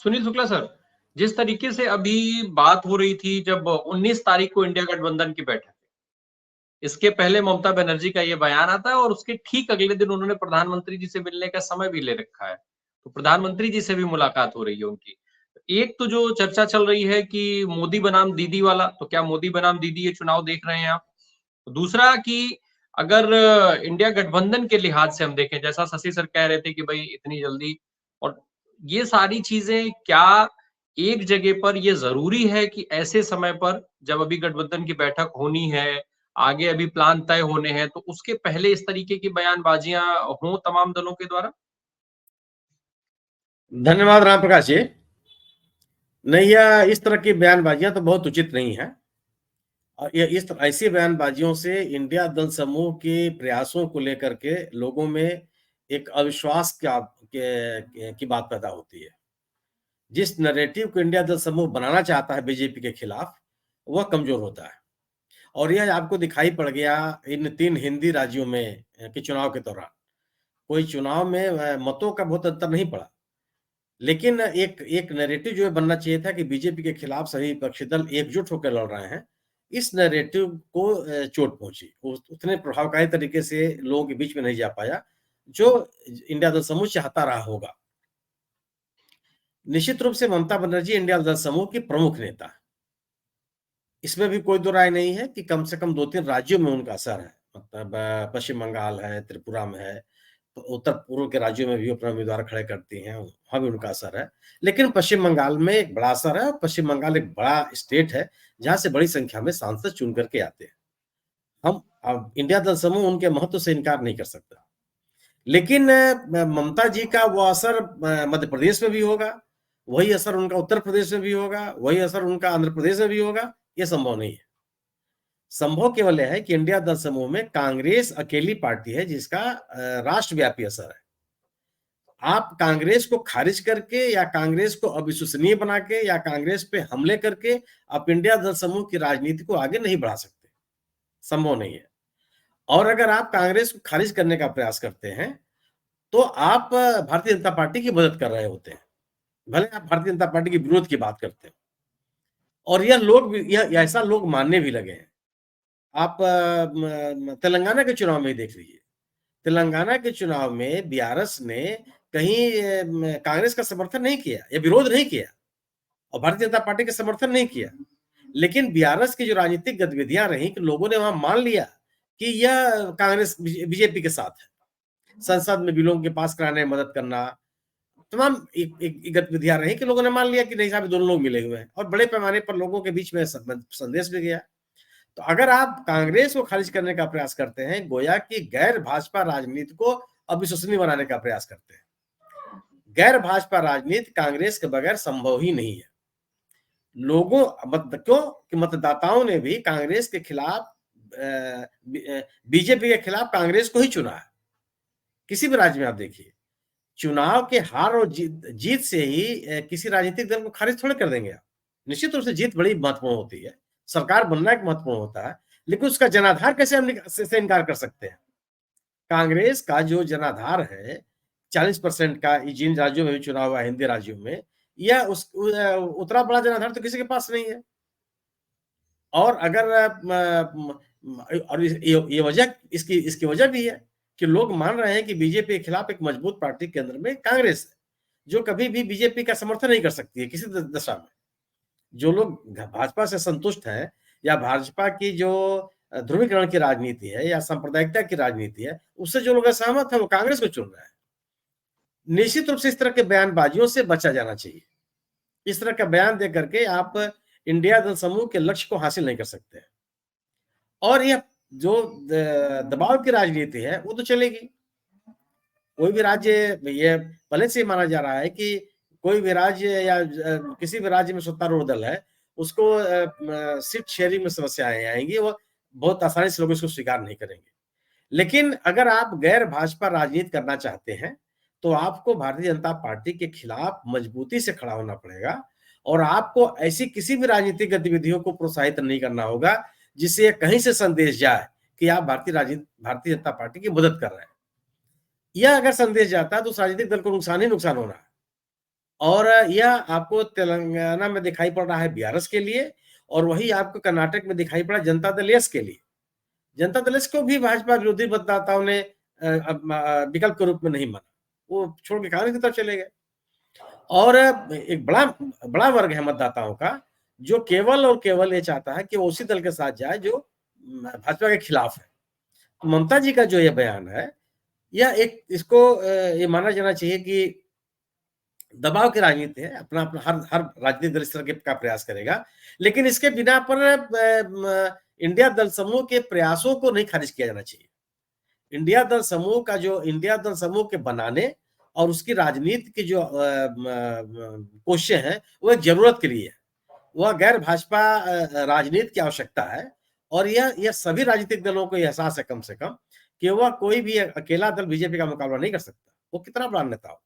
Sunil Shukla sir, जिस तरीके से अभी बात हो रही थी जब 19 तारीख को इंडिया गठबंधन की बैठक, इसके पहले ममता बनर्जी का ये बयान आता है और उसके ठीक अगले दिन उन्होंने प्रधानमंत्री जी से मिलने का समय भी ले रखा है। तो प्रधानमंत्री जी से भी मुलाकात हो रही है उनकी। एक तो जो चर्चा चल रही है कि मोदी बनाम दीदी वाला, तो क्या मोदी बनाम दीदी ये चुनाव देख रहे हैं आप? दूसरा कि अगर इंडिया गठबंधन के लिहाज से हम देखें, जैसा शशि सर कह रहे थे कि भई इतनी जल्दी और ये सारी चीज़ें क्या एक जगह पर ये ज़रूरी है कि ऐसे समय पर जब अभी गठबंधन की बैठक होनी है, आगे अभी प्लान तय होने हैं, तो उसके पहले इस तरीके की बयानबाजियाँ हों तमाम दलों के द्वारा? धन्यवाद राम प्रकाश जी। नहीं, यह इस तरह की बयानबाजियां तो बहुत उचित नहीं है। और ये ऐसी बयानबाजियों से इंडिया दल समूह के प्रयासों को लेकर के लोगों में एक अविश्वास की बात पैदा होती है। जिस नैरेटिव को इंडिया दल समूह बनाना चाहता है बीजेपी के खिलाफ, वह कमजोर होता है। और यह आपको दिखाई पड़ गया इन 3 हिंदी राज्यों में के चुनाव के दौरान। कोई चुनाव में मतों का बहुत अंतर नहीं पड़ा। लेकिन एक एक नैरेटिव जो है बनना चाहिए था कि बीजेपी के खिलाफ सभी विपक्षी दल एकजुट होकर लड़ रहे हैं। इस नैरेटिव को चोट पहुंची। उतने प्रभावकारी तरीके से लोगों के बीच में नहीं जा पाया, जो इंडिया दल समूह चाहता रहा होगा। निश्चित रूप से ममता बनर्जी इंडिया दल समूह की प्रमुख नेता है। इसमें भी कोई दो राय नहीं है कि कम से कम 2-3 राज्यों में उनका असर है। मतलब पश्चिम बंगाल है, त्रिपुरा में है, तो उत्तर पूर्व के राज्यों में भी अपना उम्मीदवार खड़े करती हैं, वहाँ भी उनका असर है। लेकिन पश्चिम बंगाल में एक बड़ा असर है और पश्चिम बंगाल एक बड़ा स्टेट है, जहाँ से बड़ी संख्या में सांसद चुन करके आते हैं। हम अब इंडिया दल समूह उनके महत्व से इनकार नहीं कर सकता। लेकिन ममता जी का वो असर मध्य प्रदेश में भी होगा, वही असर उनका उत्तर प्रदेश में भी होगा, वही असर उनका आंध्र प्रदेश में भी होगा, ये संभव नहीं है। संभव केवल यह है कि इंडिया दल समूह में कांग्रेस अकेली पार्टी है जिसका राष्ट्रव्यापी असर है। आप कांग्रेस को खारिज करके या कांग्रेस को अविश्वसनीय बना के या कांग्रेस पे हमले करके आप इंडिया दल समूह की राजनीति को आगे नहीं बढ़ा सकते, संभव नहीं है। और अगर आप कांग्रेस को खारिज करने का प्रयास करते हैं, तो आप भारतीय जनता पार्टी की मदद कर रहे होते हैं। भले आप भारतीय जनता पार्टी के विरोध की बात करते हैं। और यह ऐसा लोग मानने भी लगे हैं। आप तेलंगाना के चुनाव में ही देख लीजिए। तेलंगाना के चुनाव में बीआरएस ने कहीं कांग्रेस का समर्थन नहीं किया या विरोध नहीं किया और भारतीय जनता पार्टी का समर्थन नहीं किया। लेकिन बीआरएस की जो राजनीतिक गतिविधियां रही कि लोगों ने वहां मान लिया कि यह कांग्रेस बीजेपी के साथ है। संसद में बिलों के पास कराने में मदद करना, तमाम एक गतिविधियां रही कि लोगों ने मान लिया कि नहीं साहब दोनों लोग मिले हुए हैं और बड़े पैमाने पर लोगों के बीच में संदेश भी गया। तो अगर आप कांग्रेस को खारिज करने का प्रयास करते हैं, गोया कि गैर भाजपा राजनीति को अविश्वसनीय बनाने का प्रयास करते हैं। गैर भाजपा राजनीति कांग्रेस के बगैर संभव ही नहीं है। क्यों कि मतदाताओं ने भी कांग्रेस के खिलाफ बीजेपी के खिलाफ कांग्रेस को ही चुना है। किसी भी राज्य में आप देखिए, चुनाव के हार और जीत से ही किसी राजनीतिक दल को खारिज थोड़े कर देंगे आप। निश्चित रूप से जीत बड़ी महत्वपूर्ण होती है, सरकार बनना एक महत्वपूर्ण होता है, लेकिन उसका जनाधार कैसे हम से इनकार कर सकते हैं? कांग्रेस का जो जनाधार है 40% का, जिन राज्यों में भी चुनाव हुआ हिंदी राज्यों में, यह उतना बड़ा जनाधार तो किसी के पास नहीं है। और अगर और ये वजह इसकी वजह भी है कि लोग मान रहे हैं कि बीजेपी के खिलाफ एक मजबूत पार्टी केंद्र में कांग्रेस है, जो कभी भी बीजेपी का समर्थन नहीं कर सकती है किसी दशा में। जो लोग भाजपा से संतुष्ट हैं या भाजपा की जो ध्रुवीकरण की राजनीति है या सांप्रदायिकता की राजनीति है, उससे जो लोग असहमत है वो कांग्रेस को चुन रहे हैं। निश्चित रूप से इस तरह के बयानबाजियों से बचा जाना चाहिए। इस तरह का बयान दे करके आप इंडिया दल समूह के लक्ष्य को हासिल नहीं कर सकते। और यह जो दबाव की राजनीति है वो तो चलेगी। कोई भी राज्य, ये पहले से माना जा रहा है कि कोई भी राज्य या किसी भी राज्य में सत्तारूढ़ दल है, उसको सीट शेयरिंग में समस्याएं आएंगी, वो बहुत आसानी से लोग इसको स्वीकार नहीं करेंगे। लेकिन अगर आप गैर भाजपा राजनीति करना चाहते हैं, तो आपको भारतीय जनता पार्टी के खिलाफ मजबूती से खड़ा होना पड़ेगा और आपको ऐसी किसी भी राजनीतिक गतिविधियों को प्रोत्साहित नहीं करना होगा जिससे कहीं से संदेश जाए कि आप भारतीय जनता पार्टी की मदद कर रहे हैं। यह अगर संदेश जाता है तो उस राजनीतिक दल को नुकसान ही नुकसान होना है। और यह आपको तेलंगाना में दिखाई पड़ रहा है बीआरएस के लिए, और वही आपको कर्नाटक में दिखाई पड़ा जनता दल एस के लिए। जनता दल एस को भी भाजपा विरोधी मतदाताओं ने विकल्प के रूप में नहीं माना, वो छोड़ के कांग्रेस की तरफ चले गए। और एक बड़ा बड़ा वर्ग है मतदाताओं का जो केवल और केवल ये चाहता है कि वो उसी दल के साथ जाए जो भाजपा के खिलाफ है। ममता जी का जो ये बयान है, यह एक इसको ये माना जाना चाहिए कि दबाव की राजनीति है, अपना अपना हर राजनीतिक दल इस तरह का प्रयास करेगा, लेकिन इसके बिना पर इंडिया दल समूह के प्रयासों को नहीं खारिज किया जाना चाहिए। इंडिया दल समूह का जो इंडिया दल समूह के बनाने और उसकी राजनीति की जो कोशिशें हैं, वह जरूरत के लिए है, वह गैर भाजपा राजनीति की आवश्यकता है। और यह सभी राजनीतिक दलों को एहसास है कम से कम कि वह कोई भी अकेला दल बीजेपी का मुकाबला नहीं कर सकता, वो कितना बड़ा नेता हो,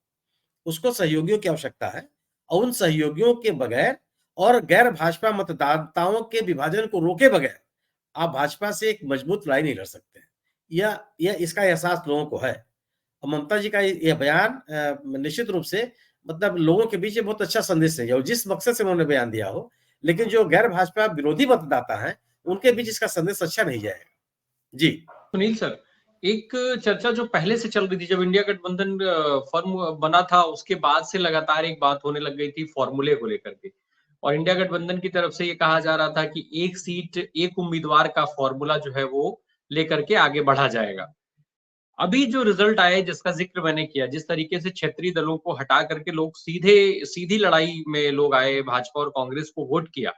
उसको सहयोगियों की आवश्यकता है। और उन सहयोगियों के बगैर और गैर भाजपा मतदाताओं के विभाजन को रोके बगैर आप भाजपा से एक मजबूत लड़ाई नहीं लड़ सकते। यह इसका एहसास लोगों को है। और ममता जी का यह बयान निश्चित रूप से मतलब लोगों के बीच बहुत अच्छा संदेश है, और जिस मकसद से उन्होंने बयान दिया हो, लेकिन जो गैर भाजपा विरोधी मतदाता है उनके बीच इसका संदेश अच्छा नहीं जाएगा। जी सुनील सर, एक चर्चा जो पहले से चल रही थी, जब इंडिया गठबंधन फॉर्म बना था उसके बाद से लगातार एक बात होने लग गई थी फॉर्मूले को लेकर के, और इंडिया गठबंधन की तरफ से ये कहा जा रहा था कि एक सीट एक उम्मीदवार का फॉर्मूला जो है वो लेकर के आगे बढ़ा जाएगा। अभी जो रिजल्ट आया जिसका जिक्र मैंने किया, जिस तरीके से क्षेत्रीय दलों को हटा करके लोग सीधी लड़ाई में लोग आए, भाजपा और कांग्रेस को वोट किया,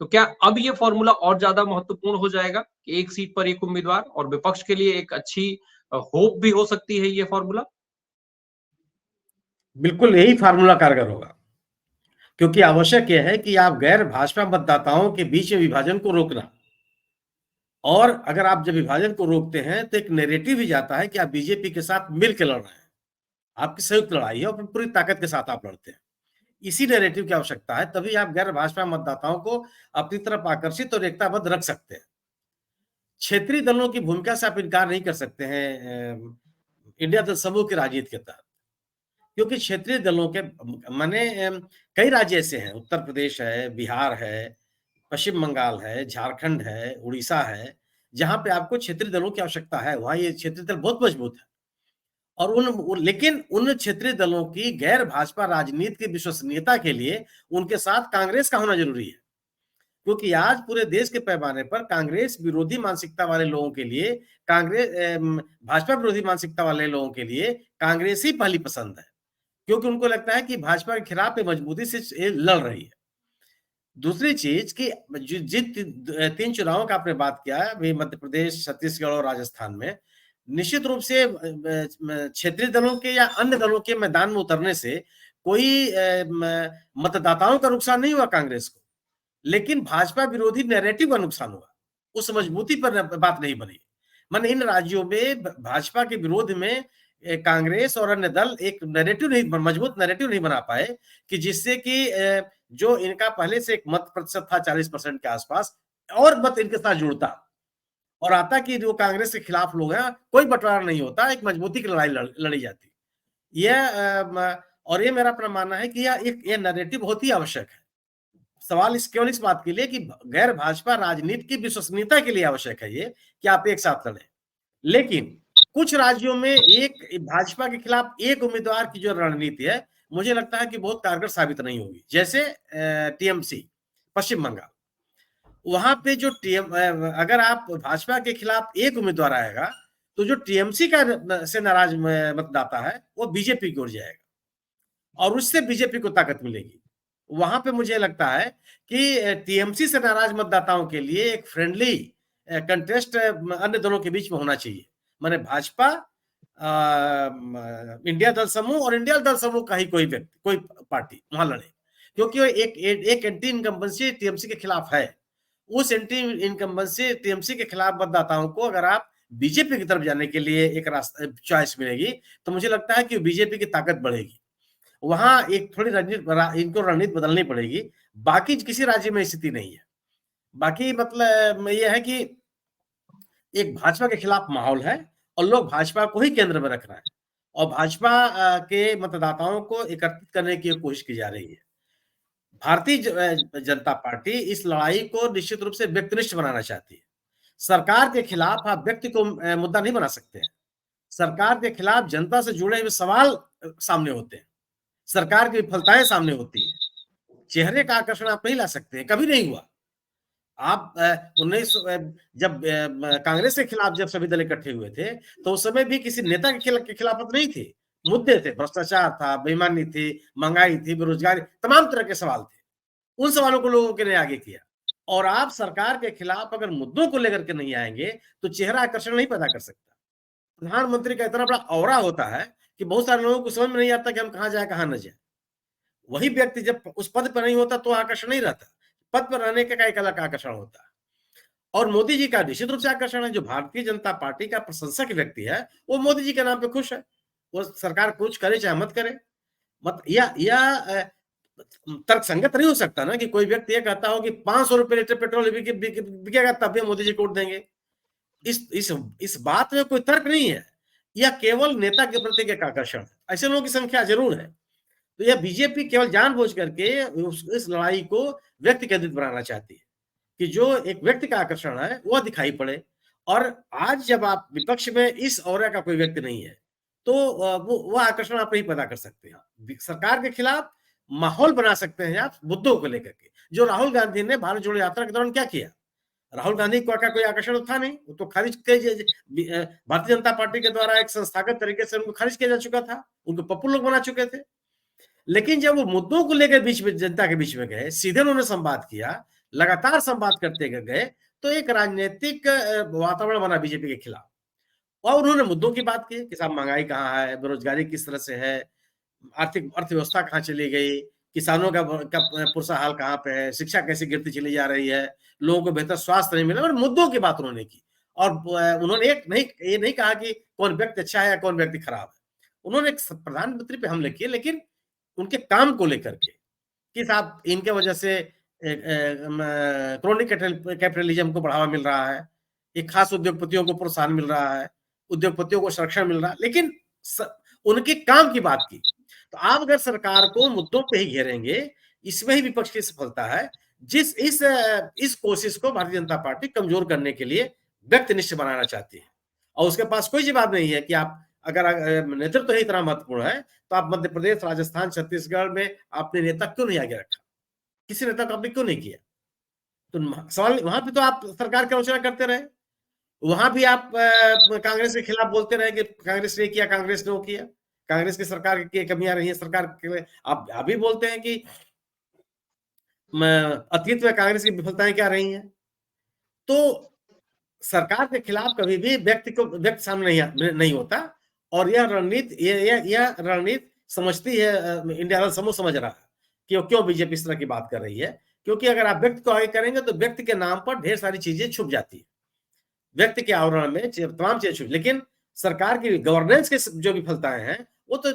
तो क्या अब ये फॉर्मूला और ज्यादा महत्वपूर्ण हो जाएगा कि एक सीट पर एक उम्मीदवार, और विपक्ष के लिए एक अच्छी होप भी हो सकती है ये फॉर्मूला? बिल्कुल यही फार्मूला कारगर होगा, क्योंकि आवश्यक यह है कि आप गैर भाजपा मतदाताओं के बीच में विभाजन को रोकना, और अगर आप जब विभाजन को रोकते हैं तो एक नैरेटिव ही जाता है कि आप बीजेपी के साथ मिलकर लड़ रहे हैं, आपकी संयुक्त लड़ाई है और पूरी ताकत के साथ आप लड़ते हैं। इसी नैरेटिव की आवश्यकता है, तभी आप गैर भाजपा मतदाताओं को अपनी तरफ आकर्षित और एकताबद्ध रख सकते हैं। क्षेत्रीय दलों की भूमिका से आप इनकार नहीं कर सकते हैं इंडिया दल समूह की राजनीति के तहत, क्योंकि क्षेत्रीय दलों के माने कई राज्य ऐसे हैं, उत्तर प्रदेश है, बिहार है, पश्चिम बंगाल है, झारखंड है, उड़ीसा है, जहां पे आपको क्षेत्रीय दलों की आवश्यकता है, वहां ये क्षेत्रीय दल बहुत मजबूत है। और लेकिन उन क्षेत्रीय दलों की गैर भाजपा राजनीति की विश्वसनीयता के लिए उनके साथ कांग्रेस का होना जरूरी है, क्योंकि आज पूरे देश के पैमाने पर कांग्रेस विरोधी मानसिकता वाले लोगों के लिए भाजपा विरोधी मानसिकता वाले लोगों के लिए कांग्रेस ही पहली पसंद है, क्योंकि उनको लगता है कि भाजपा के खिलाफ मजबूती से लड़ रही है। दूसरी चीज कि जिन तीन चुनावों का आपने बात किया है, मध्य प्रदेश, छत्तीसगढ़ और राजस्थान में, निश्चित रूप से क्षेत्रीय दलों के या अन्य दलों के मैदान में उतरने से कोई मतदाताओं का नुकसान नहीं हुआ कांग्रेस को, लेकिन भाजपा विरोधी नैरेटिव का नुकसान हुआ, उस मजबूती पर बात नहीं बनी। माने इन राज्यों में भाजपा के विरोध में कांग्रेस और अन्य दल एक नैरेटिव नहीं, मजबूत नैरेटिव नहीं बना पाए कि जिससे कि जो इनका पहले से एक मत प्रतिशत था 40% के आसपास, और मत इनके साथ जुड़ता और आता कि जो कांग्रेस के खिलाफ लोग हैं, कोई बंटवारा नहीं होता, एक मजबूती की लड़ाई लड़ी जाती। और ये मेरा अपना मानना है कि यह नैरेटिव बहुत ही आवश्यक है। सवाल केवल इस बात के लिए कि गैर भाजपा राजनीति की विश्वसनीयता के लिए आवश्यक है ये कि आप एक साथ लड़ें। लेकिन कुछ राज्यों में एक भाजपा के खिलाफ एक उम्मीदवार की जो रणनीति है, मुझे लगता है कि बहुत कारगर साबित नहीं होगी। जैसे टीएमसी पश्चिम बंगाल, वहां पे जो अगर आप भाजपा के खिलाफ एक उम्मीदवार आएगा तो जो टीएमसी का से नाराज मतदाता है वो बीजेपी की ओर जाएगा और उससे बीजेपी को ताकत मिलेगी। वहां पे मुझे लगता है कि टीएमसी से नाराज मतदाताओं के लिए एक फ्रेंडली कंटेस्ट अन्य दोनों के बीच में होना चाहिए, माने भाजपा, इंडिया दल समूह और इंडिया दल समूह का ही कोई व्यक्ति, कोई पार्टी वहां लड़े, क्योंकि एक एंटी इनकम्बेंसी टीएमसी के खिलाफ है। उस एंटी इनकम्बेंसी टीएमसी के खिलाफ मतदाताओं को अगर आप बीजेपी की तरफ जाने के लिए एक रास्ता चॉइस मिलेगी तो मुझे लगता है कि बीजेपी की ताकत बढ़ेगी। वहां एक थोड़ी रणनीति, इनको रणनीति बदलनी पड़ेगी। बाकी किसी राज्य में स्थिति नहीं है। बाकी मतलब यह है कि एक भाजपा के खिलाफ माहौल है और लोग भाजपा को ही केंद्र में रख रहे हैं। और भाजपा के मतदाताओं को एकत्रित करने की कोशिश की जा रही है। भारतीय जनता पार्टी इस लड़ाई को निश्चित रूप से व्यक्तिनिष्ठ बनाना चाहती है। सरकार के खिलाफ आप व्यक्ति को मुद्दा नहीं बना सकते हैं। सरकार के खिलाफ जनता से जुड़े हुए सवाल सामने होते हैं। सरकार की विफलताएं सामने होती हैं। चेहरे का आकर्षण आप नहीं ला सकते हैं, कभी नहीं हुआ। आप 19 जब कांग्रेस के खिलाफ जब सभी दल इकट्ठे हुए थे, तो उस समय भी किसी नेता के खिलाफत नहीं थे। मुद्दे थे, भ्रष्टाचार था, बेईमानी थी, महंगाई थी, बेरोजगारी, तमाम तरह के सवाल थे। उन सवालों को लोगों के ने आगे किया। और आप सरकार के खिलाफ अगर मुद्दों को लेकर के नहीं आएंगे, तो चेहरा आकर्षण नहीं पैदा कर सकता। प्रधानमंत्री का इतना बड़ा औरा होता है कि बहुत सारे लोगों को समझ में नहीं आता कि हम कहाँ जाए, कहाँ न जाए। वही व्यक्ति जब उस पद पर नहीं होता तो आकर्षण नहीं रहता। पद पर रहने का एक अलग आकर्षण होता है। और मोदी जी का निश्चित रूप से आकर्षण है। जो भारतीय जनता पार्टी का प्रशंसक व्यक्ति है, वो मोदी जी के नाम पे खुश है। वो सरकार कुछ करे चाहे मत करे, मत या तर्क संगत नहीं हो सकता ना कि कोई व्यक्ति ये कहता हो कि 500 रुपए लीटर पेट्रोल बिकेगा तब भी मोदी जी को वोट देंगे। इस बात में कोई तर्क नहीं है। यह केवल नेता के प्रति एक आकर्षण है। ऐसे लोगों की संख्या जरूर है। तो यह बीजेपी केवल जानबूझ करके इस लड़ाई को व्यक्ति केंद्रित बनाना चाहती है कि जो एक व्यक्ति का आकर्षण है वह दिखाई पड़े। और आज जब आप विपक्ष में इस औरा का कोई व्यक्ति नहीं है, तो वो आकर्षण आप नहीं पैदा कर सकते हैं। सरकार के खिलाफ माहौल बना सकते हैं आप मुद्दों को लेकर के। जो राहुल गांधी ने भारत जोड़ो यात्रा के दौरान क्या किया? राहुल गांधी को का कोई आकर्षण था नहीं, वो तो खारिज भारतीय जनता पार्टी के द्वारा एक संस्थागत तरीके से उनको खारिज किया जा चुका था। उनको पप्पू लोग बना चुके थे। लेकिन जब वो मुद्दों को लेकर बीच में जनता के बीच में गए, सीधे उन्होंने संवाद किया, लगातार संवाद करते गए, तो एक राजनीतिक वातावरण बना बीजेपी के खिलाफ। और उन्होंने मुद्दों की बात की कि साहब महंगाई कहाँ है, बेरोजगारी किस तरह से है, आर्थिक अर्थव्यवस्था कहाँ चली गई, किसानों का पुरसा हाल कहाँ पे है, शिक्षा कैसे गिरती चली जा रही है, लोगों को बेहतर स्वास्थ्य नहीं मिला, और मुद्दों की बात उन्होंने की। और उन्होंने ये नहीं कहा कि कौन व्यक्ति अच्छा है या कौन व्यक्ति खराब है। उन्होंने एक प्रधानमंत्री पे हमले किए, लेकिन उनके काम को लेकर के कि साहब इनके वजह से क्रोनिक कैपिटलिज्म को बढ़ावा मिल रहा है, एक खास उद्योगपतियों को प्रोत्साहन मिल रहा है, उद्योगपतियों को संरक्षण मिल रहा है, लेकिन उनके काम की बात की। तो आप अगर सरकार को मुद्दों पे ही घेरेंगे, इसमें ही विपक्ष की सफलता है। इस कोशिश को भारतीय जनता पार्टी कमजोर करने के लिए व्यक्तिनिष्ठ बनाना चाहती है। और उसके पास कोई जवाब नहीं है कि आप अगर नेतृत्व ही इतना महत्वपूर्ण है, तो आप मध्य प्रदेश, राजस्थान, छत्तीसगढ़ में आपने नेता क्यों नहीं आगे रखा? किसी नेता को आपने क्यों नहीं किया? तो सवाल वहां पे तो आप सरकार की आलोचना करते रहे, वहां भी आप कांग्रेस के खिलाफ बोलते रहे कि कांग्रेस ने किया, कांग्रेस ने वो किया, कांग्रेस की सरकार की कमियां रही है। सरकार के आप अभी बोलते हैं कि अतीत में कांग्रेस की विफलताएं क्या रही हैं। तो सरकार के खिलाफ कभी भी व्यक्ति सामने नहीं होता। और यह रणनीति समझती है, इंडिया दल समूह समझ रहा है कि क्यों बीजेपी इस तरह की बात कर रही है। क्योंकि अगर आप व्यक्ति को आगे करेंगे तो व्यक्ति के नाम पर ढेर सारी चीजें छुप जाती है, व्यक्ति के आवरण में तमाम चीजें छुप। लेकिन सरकार की गवर्नेंस के जो विफलताएं हैं, वो तो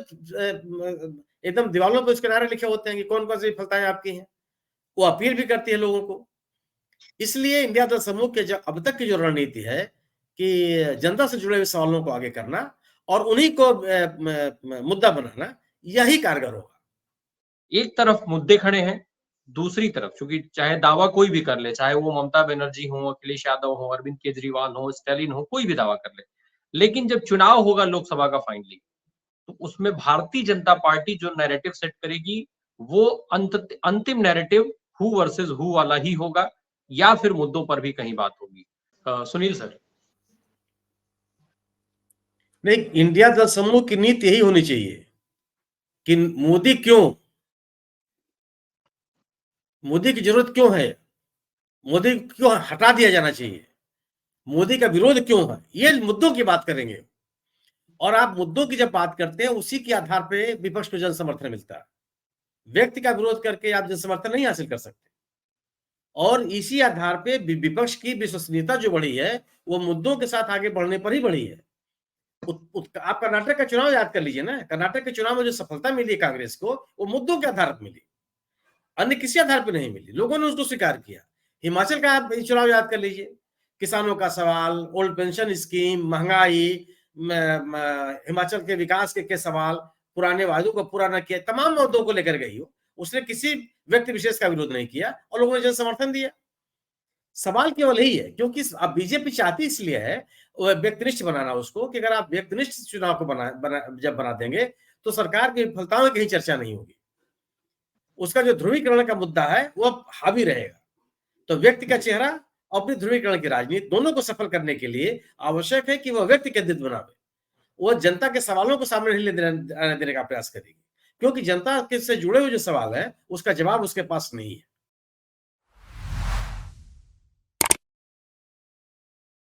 एकदम दीवारों पर उसके नारे लिखे होते हैं कि कौन कौन सी विफलताएं आपकी हैं। वो अपील भी करती है लोगों को। इसलिए इंडिया दल समूह के अब तक की जो रणनीति है कि जनता से जुड़े हुए सवालों को आगे करना और उन्हीं को मुद्दा बनाना, यही कारगर होगा। एक तरफ मुद्दे खड़े हैं, दूसरी तरफ क्योंकि चाहे दावा कोई भी कर ले, चाहे वो ममता बनर्जी हो, अखिलेश यादव हो, अरविंद केजरीवाल हो, स्टालिन हो, कोई भी दावा कर ले, लेकिन जब चुनाव होगा लोकसभा का फाइनली, तो उसमें भारतीय जनता पार्टी जो नैरेटिव सेट करेगी, वो अंतिम नैरेटिव हु वर्सेस हु वाला ही होगा, या फिर मुद्दों पर भी कहीं बात होगी। सुनील सर। नहीं, इंडिया दल समूह की नीति यही होनी चाहिए कि मोदी की जरूरत क्यों है, मोदी क्यों हटा दिया जाना चाहिए, मोदी का विरोध क्यों है, ये मुद्दों की बात करेंगे। और आप मुद्दों की जब बात करते हैं, उसी के आधार पे विपक्ष को जन समर्थन मिलता है। व्यक्ति का विरोध करके आप जन समर्थन नहीं हासिल कर सकते। और इसी आधार पे विपक्ष की विश्वसनीयता जो बढ़ी है, वो मुद्दों के साथ आगे बढ़ने पर ही बढ़ी है। आप कर्नाटक का चुनाव याद कर लीजिए ना, कर्नाटक के चुनाव में जो सफलता मिली कांग्रेस को, वो मुद्दों के आधार पर मिली, अन्य किसी आधार पर नहीं मिली। लोगों ने उसको स्वीकार किया। हिमाचल का आप चुनाव याद कर लीजिए, किसानों का सवाल, ओल्ड पेंशन स्कीम, महंगाई, हिमाचल के विकास के सवाल, पुराने वादों को पूरा न किया, तमाम मुद्दों को लेकर गई हो। उसने किसी व्यक्ति विशेष का विरोध नहीं किया और लोगों ने जन समर्थन दिया। सवाल केवल यही है, क्योंकि अब बीजेपी चाहती इसलिए है व्यक्तिनिष्ठ बनाना उसको, कि अगर आप व्यक्तिनिष्ठ चुनाव को जब बना देंगे तो सरकार की विफलताओं की ही चर्चा नहीं होगी। उसका जो ध्रुवीकरण का मुद्दा है वो हावी रहेगा। तो व्यक्ति का चेहरा और अपनी ध्रुवीकरण की राजनीति दोनों को सफल करने के लिए आवश्यक है कि वह व्यक्ति केंद्रित बनावे। वो जनता के सवालों को सामने नहीं देने का प्रयास करेगी, क्योंकि जनता के से जुड़े हुए जो सवाल है उसका जवाब उसके पास नहीं है।